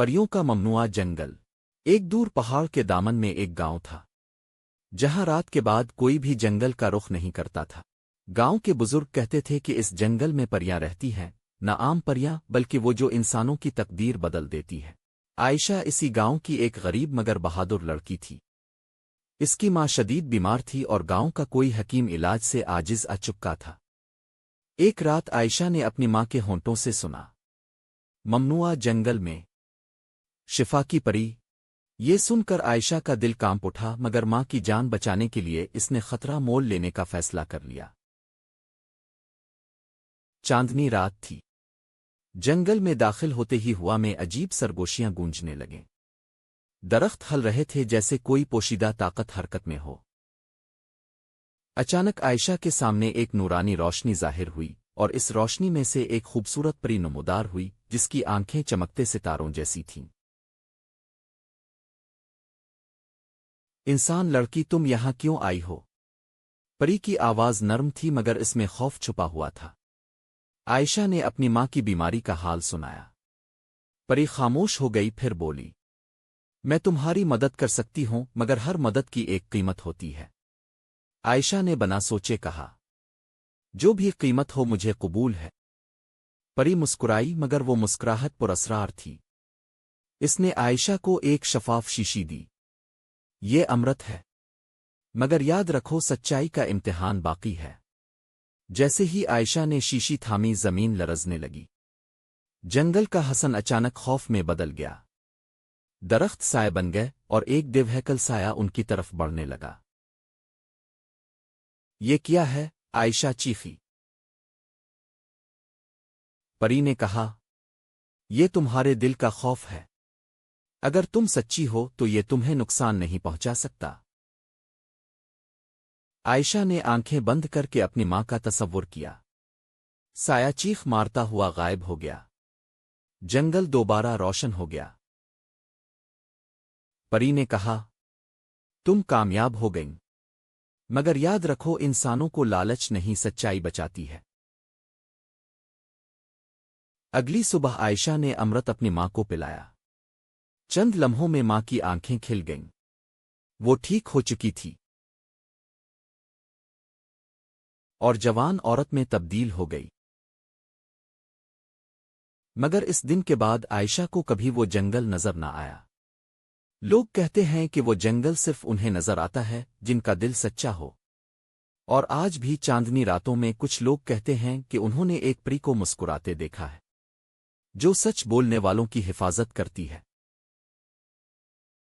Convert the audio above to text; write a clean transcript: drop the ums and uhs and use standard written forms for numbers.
परियों का ममनुआ जंगल। एक दूर पहाड़ के दामन में एक गांव था, जहां रात के बाद कोई भी जंगल का रुख नहीं करता था। गांव के बुजुर्ग कहते थे कि इस जंगल में परियां रहती हैं, न आम परियां बल्कि वो जो इंसानों की तकदीर बदल देती है। आयशा इसी गांव की एक गरीब मगर बहादुर लड़की थी। इसकी मां शदीद बीमार थी और गांव का कोई हकीम इलाज से आजिज आ चुका था। एक रात आयशा ने अपनी मां के होंठों से सुना, ममनुआ जंगल में शिफा की परी। ये सुनकर आयशा का दिल कांप उठा, मगर मां की जान बचाने के लिए इसने खतरा मोल लेने का फैसला कर लिया। चांदनी रात थी। जंगल में दाखिल होते ही हवा में अजीब सरगोशियां गूंजने लगें। दरख्त हल रहे थे जैसे कोई पोशीदा ताकत हरकत में हो। अचानक आयशा के सामने एक नूरानी रोशनी जाहिर हुई और इस रोशनी में से एक खूबसूरत परी नमूदार हुई, जिसकी आंखें चमकते सितारों जैसी थीं। इंसान लड़की, तुम यहां क्यों आई हो? परी की आवाज नरम थी मगर इसमें खौफ छुपा हुआ था। आयशा ने अपनी मां की बीमारी का हाल सुनाया। परी खामोश हो गई, फिर बोली, मैं तुम्हारी मदद कर सकती हूं, मगर हर मदद की एक कीमत होती है। आयशा ने बना सोचे कहा, जो भी कीमत हो मुझे कबूल है। परी मुस्कुराई मगर वो मुस्कुराहट पुरअसरार थी। इसने आयशा को एक शफाफ शीशी दी। ये अमृत है, मगर याद रखो सच्चाई का इम्तिहान बाकी है। जैसे ही आयशा ने शीशी थामी, जमीन लरजने लगी। जंगल का हसन अचानक खौफ में बदल गया। दरख्त साए बन गए और एक दिव्यकल साया उनकी तरफ बढ़ने लगा। ये क्या है? आयशा चीखी। परी ने कहा, ये तुम्हारे दिल का खौफ है। अगर तुम सच्ची हो तो ये तुम्हें नुकसान नहीं पहुंचा सकता। आयशा ने आंखें बंद करके अपनी मां का तसव्वुर किया। साया चीख मारता हुआ गायब हो गया। जंगल दोबारा रोशन हो गया। परी ने कहा, तुम कामयाब हो गईं, मगर याद रखो इंसानों को लालच नहीं, सच्चाई बचाती है। अगली सुबह आयशा ने अमृत अपनी मां को पिलाया। चंद लम्हों में मां की आंखें खिल गईं। वो ठीक हो चुकी थी और जवान औरत में तब्दील हो गई। मगर इस दिन के बाद आयशा को कभी वो जंगल नजर न आया। लोग कहते हैं कि वो जंगल सिर्फ उन्हें नजर आता है जिनका दिल सच्चा हो। और आज भी चांदनी रातों में कुछ लोग कहते हैं कि उन्होंने एक परी को मुस्कुराते देखा है, जो सच बोलने वालों की हिफाजत करती है।